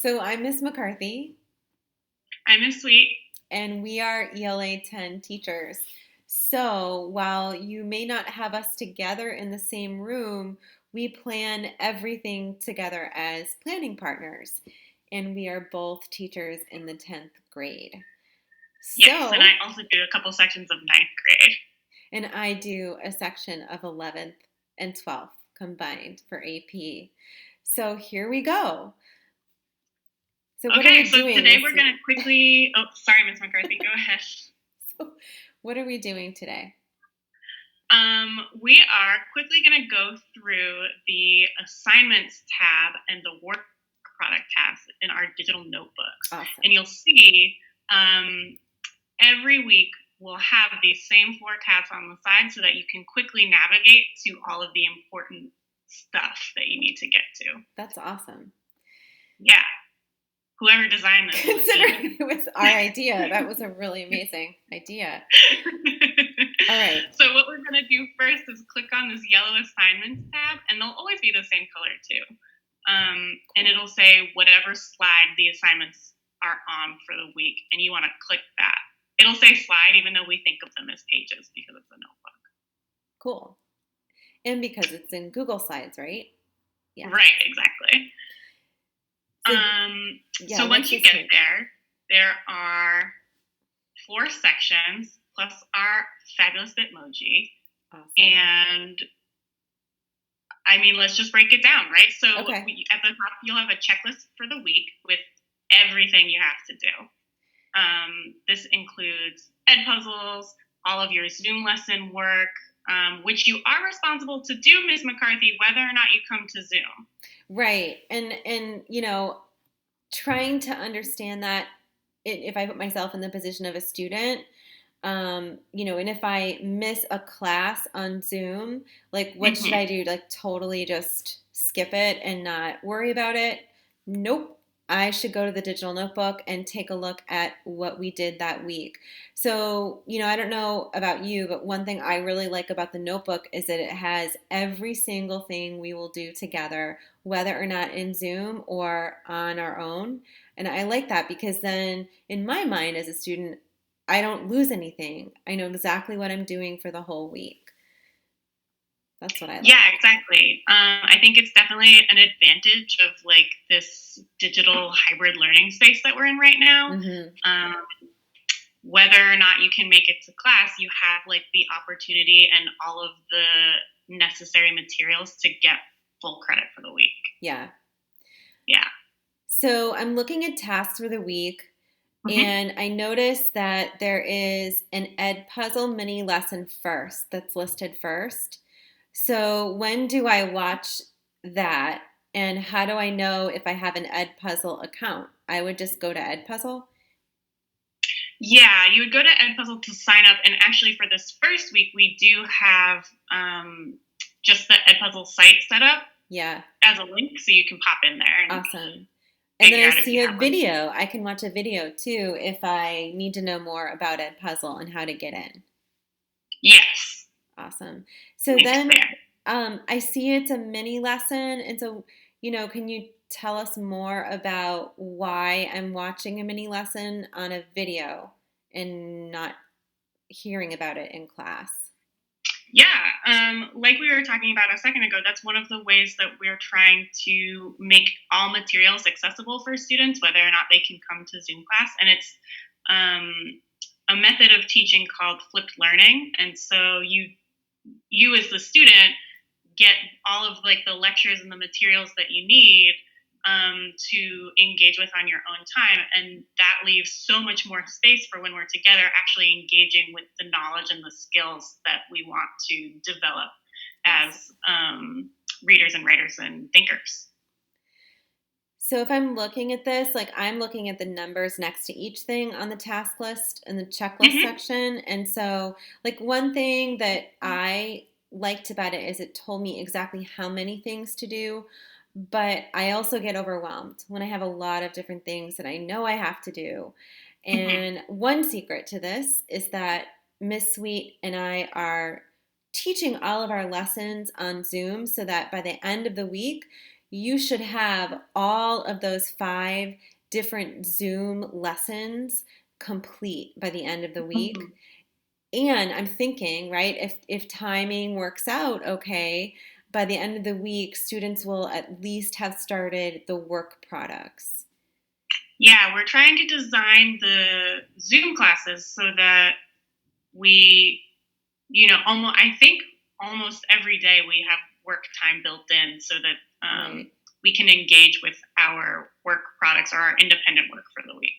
So I'm Ms. McCarthy, I'm Miss Sweet. and we are ELA 10 teachers. So while you may not have us together in the same room, we plan everything together as planning partners. And we are both teachers in the 10th grade. Yes, and I So, also do a couple sections of ninth grade. and I do a section of 11th and 12th combined for AP. So here we go. So what are Okay, we so doing today this we're week? going to quickly. Oh, sorry, Miss McCarthy. Go ahead. So what are we doing today? We are quickly going to go through the assignments tab and the work product tabs in our digital notebooks. Awesome. And you'll see every week we'll have these same four tabs on the side so that you can quickly navigate to all of the important stuff that you need to get to. That's awesome. Yeah. Whoever designed this is a Considering genius. it was our idea, that was a really amazing idea. All right. So what we're going to do first is click on this yellow assignments tab, and they'll always be the same color too. And it'll say whatever slide the assignments are on for the week, and you want to click that. It'll say slide even though we think of them as pages because it's a notebook. Cool. And because it's in Google Slides, right? Yeah. Right, exactly. So once you get there are 4 sections plus our fabulous Bitmoji. Awesome. And I mean, let's just break it down, right? So at the top, you'll have a checklist for the week with everything you have to do. This includes EdPuzzles, all of your Zoom lesson work, which you are responsible to do, Ms. McCarthy, whether or not you come to Zoom. Right. And you know, trying to understand that if I put myself in the position of a student, you know, and if I miss a class on Zoom, like what should I do? Like totally just skip it and not worry about it? Nope. I should go to the digital notebook and take a look at what we did that week. So, you know, I don't know about you, but one thing I really like about the notebook is that it has every single thing we will do together, whether or not in Zoom or on our own. And I like that because then in my mind as a student, I don't lose anything. I know exactly what I'm doing for the whole week. That's what I like. Yeah, exactly. I think it's definitely an advantage of like this digital hybrid learning space that we're in right now. Mm-hmm. Whether or not you can make it to class, you have like the opportunity and all of the necessary materials to get full credit for the week. Yeah. Yeah. So I'm looking at tasks for the week. And I noticed that there is an EdPuzzle mini lesson first that's listed first. So when do I watch that? And how do I know if I have an EdPuzzle account? I would just go to EdPuzzle. Yeah, you would go to EdPuzzle to sign up. And actually for this first week, we do have just the EdPuzzle site set up. Yeah. As a link, so you can pop in there. And awesome. And then I see a video. I can watch a video too if I need to know more about EdPuzzle and how to get in. Yes. Awesome. So then I see it's a mini lesson. And so, you know, can you tell us more about why I'm watching a mini lesson on a video and not hearing about it in class? Yeah, like we were talking about a second ago, that's one of the ways that we're trying to make all materials accessible for students, whether or not they can come to Zoom class. And it's a method of teaching called flipped learning. And so you as the student get all of like the lectures and the materials that you need to engage with on your own time, and that leaves so much more space for when we're together actually engaging with the knowledge and the skills that we want to develop as readers and writers and thinkers. So if I'm looking at this, like I'm looking at the numbers next to each thing on the task list in the checklist section. And so like one thing that I liked about it is it told me exactly how many things to do. But I also get overwhelmed when I have a lot of different things that I know I have to do. And one secret to this is that Miss Sweet and I are teaching all of our lessons on Zoom so that by the end of the week, you should have all of those 5 different Zoom lessons complete by the end of the week. Mhm. And I'm thinking, right, if timing works out okay, by the end of the week, students will at least have started the work products. Yeah, we're trying to design the Zoom classes so that we, I think almost every day we have work time built in so that Right. we can engage with our work products or our independent work for the week.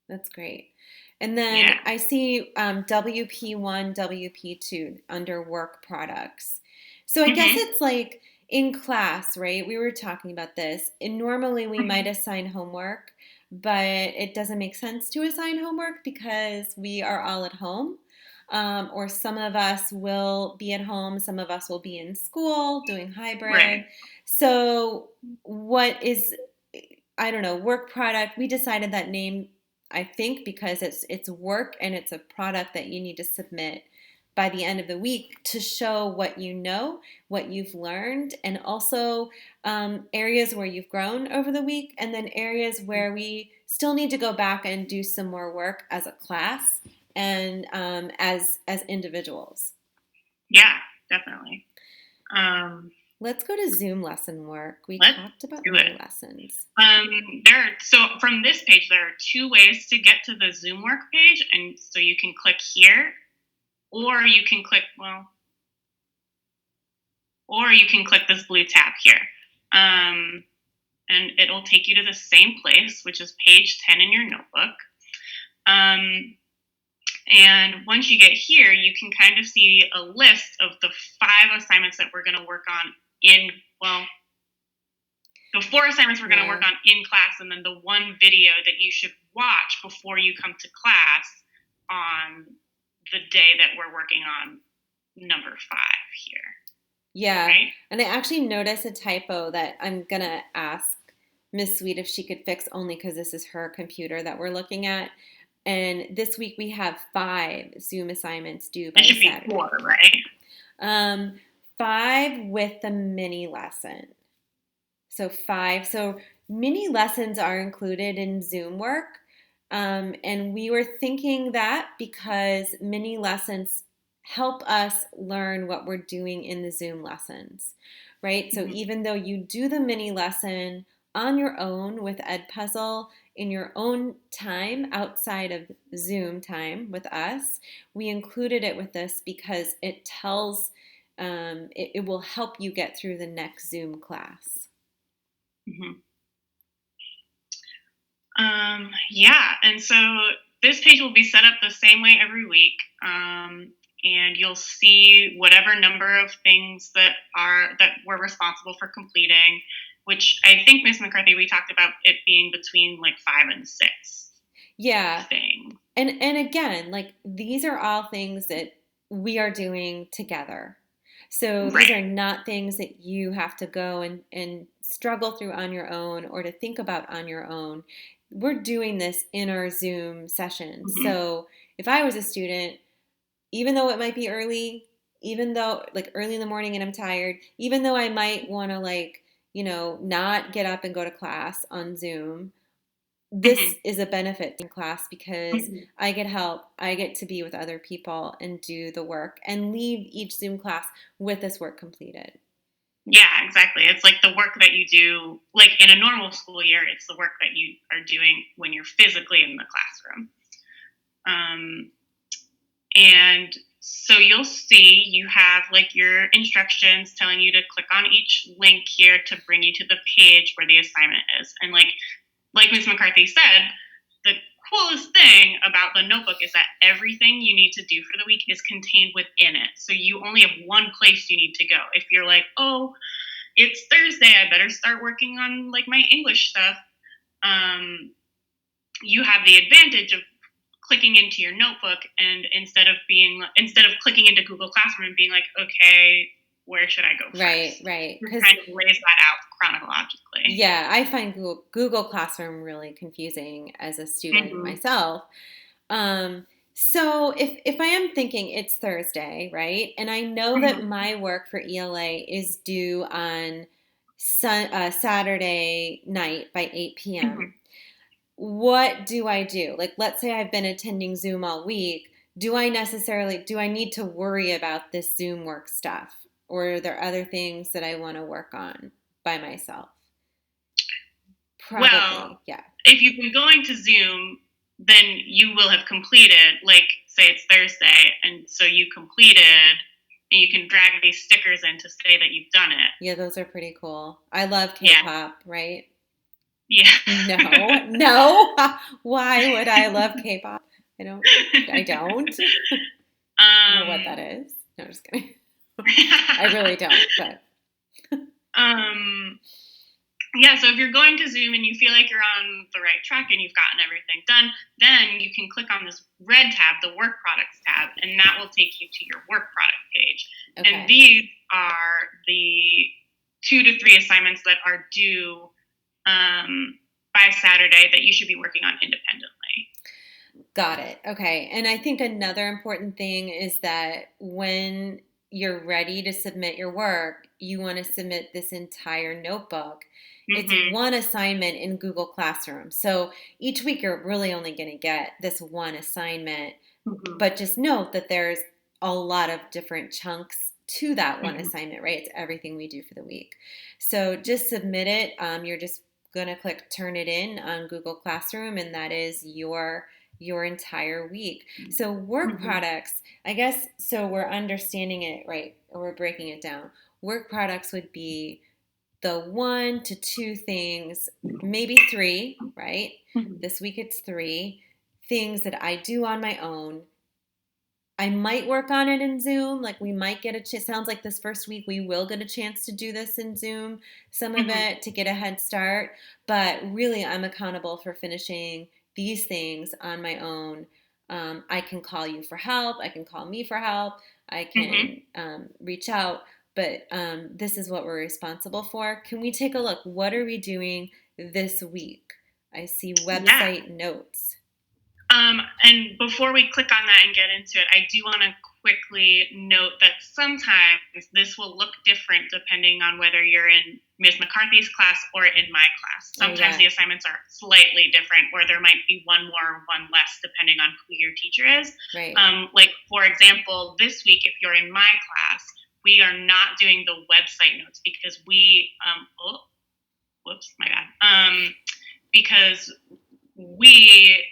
That's great. And then Yeah. I see WP1, WP2 under work products. So I guess Hmm. it's like in class, right? We were talking about this. And normally we might assign homework, but it doesn't make sense to assign homework because we are all at home. Or some of us will be at home, some of us will be in school doing hybrid. Right. So, what is, I don't know, work product? We decided that name, I think, because it's work and it's a product that you need to submit by the end of the week to show what you know, what you've learned, and also areas where you've grown over the week, and then areas where we still need to go back and do some more work as a class and as individuals. Yeah, definitely. Um, Let's go to Zoom lesson work. We let's talked about do it. mini lessons. So from this page, there are two ways to get to the Zoom work page, and so you can click here, or you can click this blue tab here, and it'll take you to the same place, which is page 10 in your notebook. And once you get here, you can kind of see a list of the 5 assignments that we're going to work on the 4 assignments we're going to work on in class, and then the one video that you should watch before you come to class on the day that we're working on number 5 here. Yeah, Right? and I actually noticed a typo that I'm gonna ask Miss Sweet if she could fix only because this is her computer that we're looking at. And this week we have 5 Zoom assignments due It by should be 4, Saturday. right? 5 with the mini lesson. So 5. So mini lessons are included in Zoom work. And we were thinking that because mini lessons help us learn what we're doing in the Zoom lessons, right? So Mm-hmm. even though you do the mini lesson on your own with EdPuzzle in your own time outside of Zoom time with us, we included it with this because it tells, it will help you get through the next Zoom class. Mm-hmm. Yeah, and so this page will be set up the same way every week, and you'll see whatever number of things that we're responsible for completing. Which I think, Ms. McCarthy, we talked about it being between like 5 and 6. Yeah. Thing. And again, like these are all things that we are doing together. So these Right. are not things that you have to go and struggle through on your own or to think about on your own. We're doing this in our Zoom session. Mm-hmm. So if I was a student, even though it might be early, even though like early in the morning and I'm tired, even though I might want to like, not get up and go to class on Zoom, Mm-hmm. this is a benefit in class because I get help. I get to be with other people and do the work and leave each Zoom class with this work completed. Yeah, exactly. It's like the work that you do, like in a normal school year, it's the work that you are doing when you're physically in the classroom. And so you'll see you have like your instructions telling you to click on each link here to bring you to the page where the assignment is. And like Ms. McCarthy said, the coolest thing about the notebook is that everything you need to do for the week is contained within it. So you only have one place you need to go. If you're like, oh, it's Thursday, I better start working on like my English stuff. You have the advantage of clicking into your notebook, and instead of clicking into Google Classroom and being like, okay, where should I go first? Right. It kind of lays that out chronologically. Yeah, I find Google Classroom really confusing as a student myself. So if I am thinking it's Thursday, right, and I know that my work for ELA is due on Saturday night by 8 p.m. Mhm. What do I do? Like, let's say I've been attending Zoom all week. Do I need to worry about this Zoom work stuff? Or are there other things that I want to work on by myself? Well, Probably, yeah. if you've been going to Zoom, then you will have completed, like, say it's Thursday, and so you completed, and you can drag these stickers in to say that you've done it. Yeah, those are pretty cool. I love Yeah. K-pop, right? Yeah. No, no. Why would I love K-pop? I don't. I don't. Know what that um, is. No, I'm just kidding. I really don't, but um, yeah, so if you're going to Zoom and you feel like you're on the right track and you've gotten everything done, then you can click on this red tab, the work products tab, and that will take you to your work product page. And okay. these are the 2 to 3 assignments that are due by Saturday that you should be working on independently. Got it. Okay. And I think another important thing is that when you're ready to submit your work, you want to submit this entire notebook. It's Mm-hmm. one assignment in Google Classroom. So each week you're really only going to get this one assignment, Mm-hmm. but just note that there's a lot of different chunks to that one Mm-hmm. assignment, right? It's everything we do for the week. So just submit it. You're just going to click turn it in on Google Classroom, and that is your entire week. So work Mm-hmm. products, I guess, so we're understanding it right, or we're breaking it down. Work products would be the 1 to 2 things, maybe 3, right? Mm-hmm. This week it's 3 things that I do on my own. I might work on it in Zoom. Like we might get a chance. Sounds like this first week we will get a chance to do this in Zoom, some of Mm-hmm. it to get a head start. But really, I'm accountable for finishing these things on my own. I can call you for help. I can call me for help. I Mm-hmm. can reach out. But this is what we're responsible for. Can we take a look? What are we doing this week? I see Yeah. website notes. And before we click on that and get into it, I do want to quickly note that sometimes this will look different depending on whether you're in Ms McCarthy's class or in my class. Oh, Sometimes yeah. the assignments are slightly different, or there might be one more or one less depending on who your teacher is. Right. Like, for example, this week, if you're in my class, we are not doing the website notes because whoops, my bad. Because we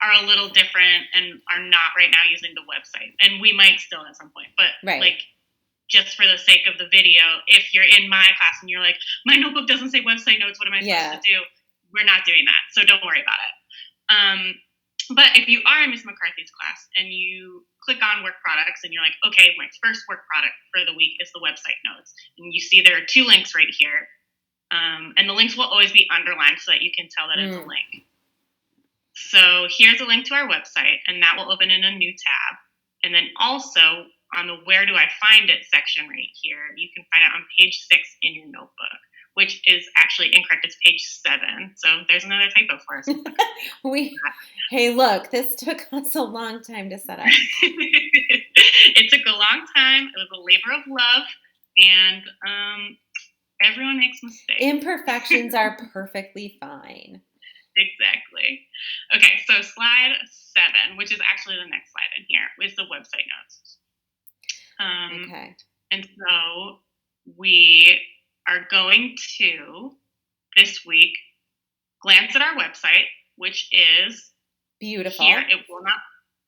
are a little different and are not right now using the website. And we might still at some point. But Right. like just for the sake of the video, if you're in my class and you're like, my notebook doesn't say website notes, what am I supposed to do? We're not doing that. So don't worry about it. But if you are in Ms McCarthy's class and you click on work products and you're like, okay, my first work product for the week is the website notes. And you see there are 2 links right here. And the links will always be underlined so that you can tell that it's a link. So here's a link to our website, and that will open in a new tab. And then also on the Where Do I Find It section right here, you can find it on page 6 in your notebook, which is actually incorrect. It's page 7. So there's another typo for us. Hey, look, this took us a long time to set up. It took a long time. It was a labor of love, and everyone makes mistakes. Imperfections are perfectly fine. Exactly. Okay, so slide 7, which is actually the next slide in here, is the website notes. Okay. And so we are going to, this week, glance at our website, which is beautiful. Here. It will not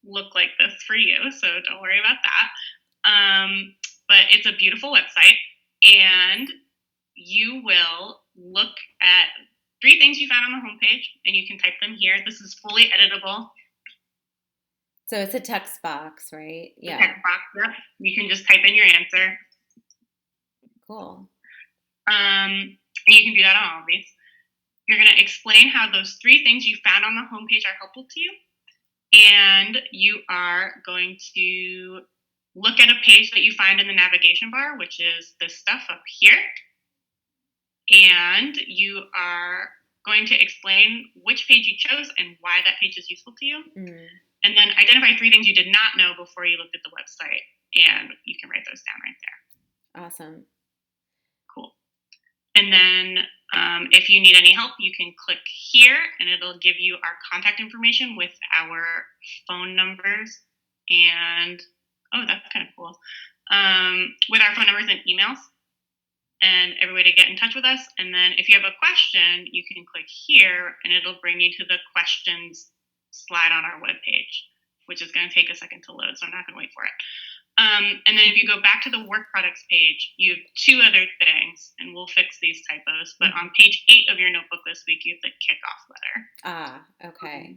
look like this for you, so don't worry about that. But it's a beautiful website, and you will look at 3 things you found on the homepage, and you can type them here. This is fully editable. So it's a text box, right? Yeah. Text box, yep. You can just type in your answer. Cool. And you can do that on all of these. You're going to explain how those 3 things you found on the homepage are helpful to you. And you are going to look at a page that you find in the navigation bar, which is this stuff up here. And you are going to explain which page you chose and why that page is useful to you. And then identify 3 things you did not know before you looked at the website. And you can write those down right there. Awesome. Cool. And then if you need any help, you can click here and it'll give you our contact information with our phone numbers and, oh, that's kind of cool, with our phone numbers and emails and every way to get in touch with us. And then if you have a question, you can click here and it'll bring you to the questions slide on our webpage, which is going to take a second to load, so I'm not going to wait for it. And then if you go back to the work products page, you have two other things, and we'll fix these typos. But on page 8 of your notebook this week, you have the kickoff letter. Ah, okay.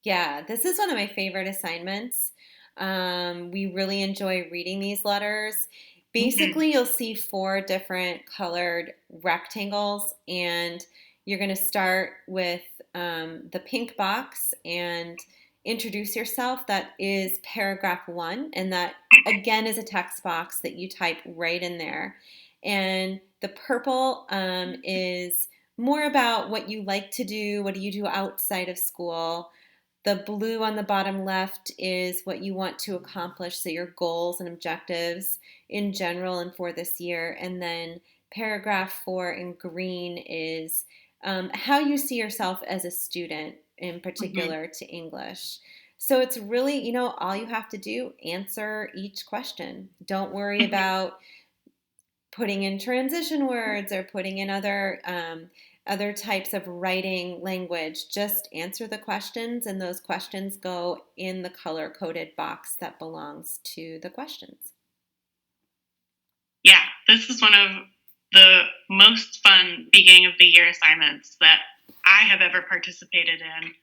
Yeah, this is one of my favorite assignments. We really enjoy reading these letters. Basically, you'll see 4 different colored rectangles, and you're going to start with the pink box and introduce yourself. That is paragraph 1, and that again is a text box that you type right in there. And the purple is more about what you like to do, what do you do outside of school. The blue on the bottom left is what you want to accomplish, so your goals and objectives in general and for this year. And then paragraph 4 in green is how you see yourself as a student, in particular to English. So it's really, all you have to do, answer each question. Don't worry about putting in transition words or putting in other types of writing language. Just answer the questions, and those questions go in the color-coded box that belongs to the questions. Yeah, this is one of the most fun beginning of the year assignments that I have ever participated in.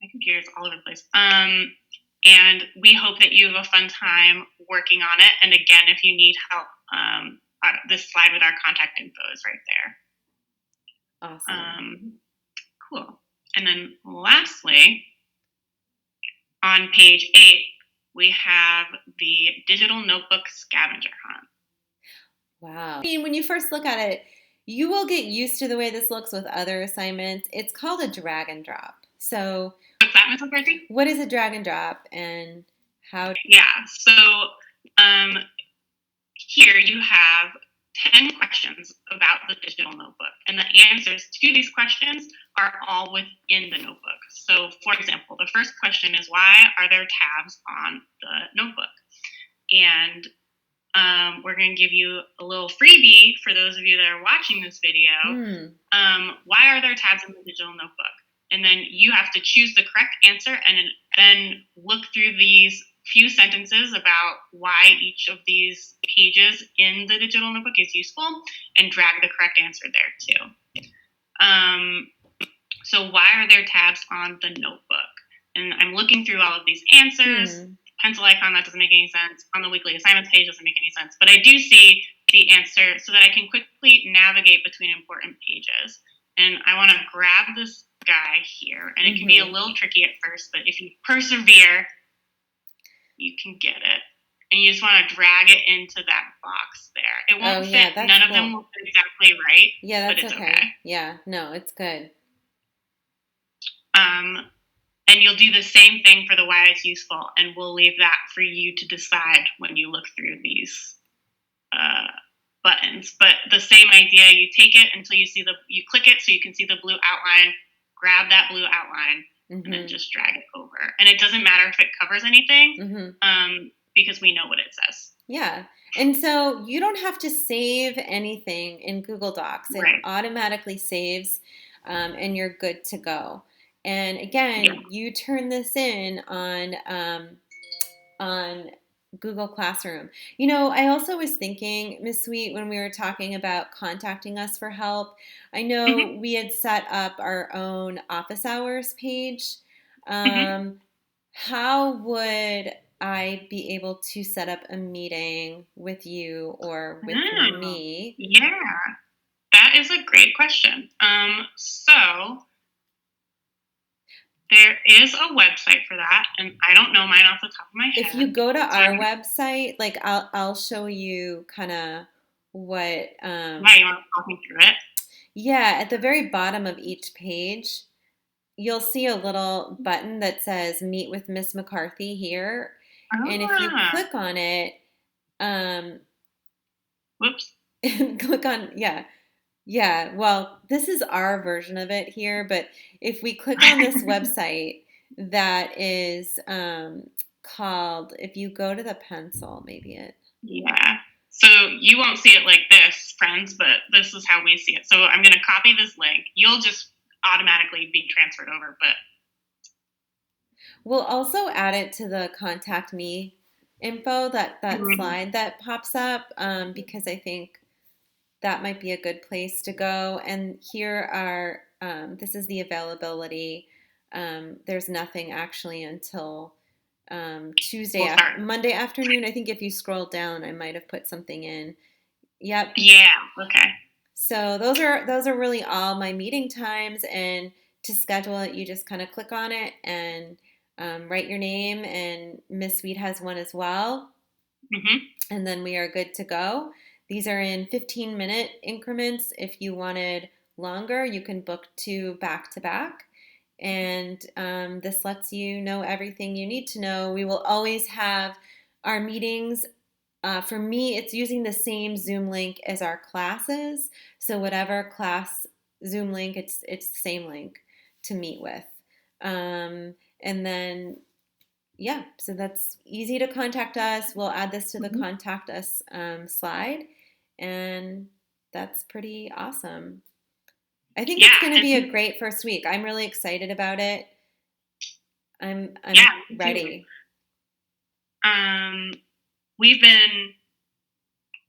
My computer's all over the place. And we hope that you have a fun time working on it. And again, if you need help, this slide with our contact info is right there. Awesome. Cool. And then lastly, on page 8, we have the digital notebook scavenger hunt. Wow. I mean, when you first look at it, you will get used to the way this looks with other assignments. It's called a drag and drop. So what's that, Ms. McCarthy? What is a drag and drop, and how? Yeah, so here you have 10 questions about the digital notebook, and the answers to these questions are all within the notebook. So, for example, the first question is, why are there tabs on the notebook? And we're going to give you a little freebie for those of you that are watching this video. Why are there tabs in the digital notebook? And then you have to choose the correct answer and then look through these few sentences about why each of these pages in the digital notebook is useful and drag the correct answer there too. So why are there tabs on the notebook? And I'm looking through all of these answers. Pencil icon, that doesn't make any sense. On the weekly assignments page, doesn't make any sense. But I do see the answer so that I can quickly navigate between important pages. And I want to grab this guy here. And it can be a little tricky at first, but if you persevere, you can get it. And you just want to drag it into that box there. It won't fit. None of them will fit exactly right. Yeah, that's but it's okay. Yeah, no, it's good. And you'll do the same thing for the why it's useful, and we'll leave that for you to decide when you look through these buttons. But the same idea, you take it until you click it so you can see the blue outline, grab that blue outline, and then just drag it over. And it doesn't matter if it covers anything, because we know what it says. Yeah. And so you don't have to save anything in Google Docs. It automatically saves, and you're good to go. And again, you turn this in on Google Classroom. I also was thinking, Ms. Sweet, when we were talking about contacting us for help, I know we had set up our own office hours page. How would I be able to set up a meeting with you or with me? Yeah, that is a great question. So there is a website for that, and I don't know mine off the top of my head. If you go to our website, like I'll show you kind of what. Yeah, you want to talk me through it? Yeah, at the very bottom of each page, you'll see a little button that says "Meet with Ms. McCarthy" here, and if you click on it, whoops, click on Yeah, well, this is our version of it here, but if we click on this website that is called, if you go to the pencil, maybe it. Yeah. So you won't see it like this, friends, but this is how we see it. So I'm going to copy this link. You'll just automatically be transferred over, but We'll also add it to the contact me info, that Mhm. slide that pops up, because I think that might be a good place to go. And here are, this is the availability. There's nothing actually until We'll start. Monday afternoon. I think if you scroll down, I might have put something in. Yep. Yeah. Okay. So those are really all my meeting times. And to schedule it, you just kind of click on it and write your name. And Miss Sweet has one as well, Hmm. and then we are good to go. These are in 15-minute increments. If you wanted longer, you can book two back to back. And this lets you know everything you need to know. We will always have our meetings. For me, it's using the same Zoom link as our classes. So whatever class Zoom link, it's the same link to meet with. And then yeah, so that's easy to contact us. We'll add this to the Hmm. contact us slide, and that's pretty awesome. I think it's Yeah. going to be It's a great first week. I'm really excited about it. I'm yeah. Me too. ready. Um, we've been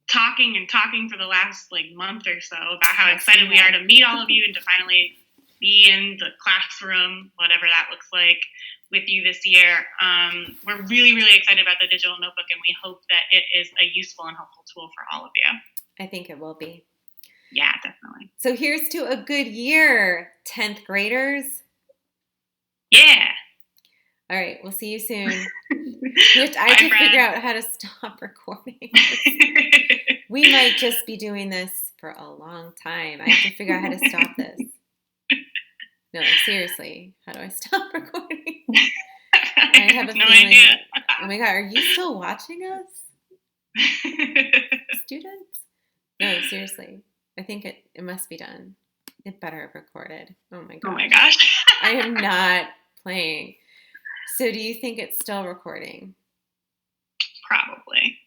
talking and talking for the last like month or so about how Yes, we excited we are have. to meet all of you and to finally be in the classroom, whatever that looks like, with you this year. We're really, really excited about the digital notebook, and we hope that it is a useful and helpful tool for all of you. I think it will be. Yeah, definitely. So here's to a good year, 10th graders. Yeah. All right, we'll see you soon. I have Bye, to figure friends. out how to stop recording. We might just be doing this for a long time. I have to figure out how to stop this. No, like seriously, how do I stop recording? I have a No idea. feeling. Oh my God, are you still watching us, students? No, seriously. I think it must be done. It better have recorded. Oh my Oh my gosh. gosh. I am not playing. So do you think it's still recording? Probably.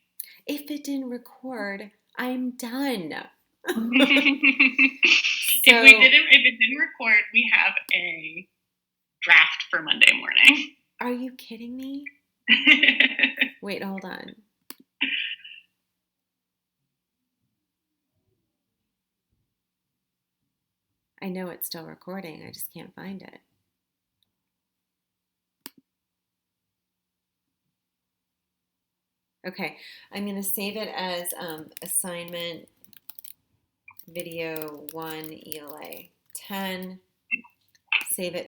If it didn't record, I'm done. So If it didn't record, we have a draft for Monday morning. are you kidding me? Wait, hold on. I know it's still recording. I just can't find it. Okay, I'm going to save it as assignment video 1 ELA 10. Save it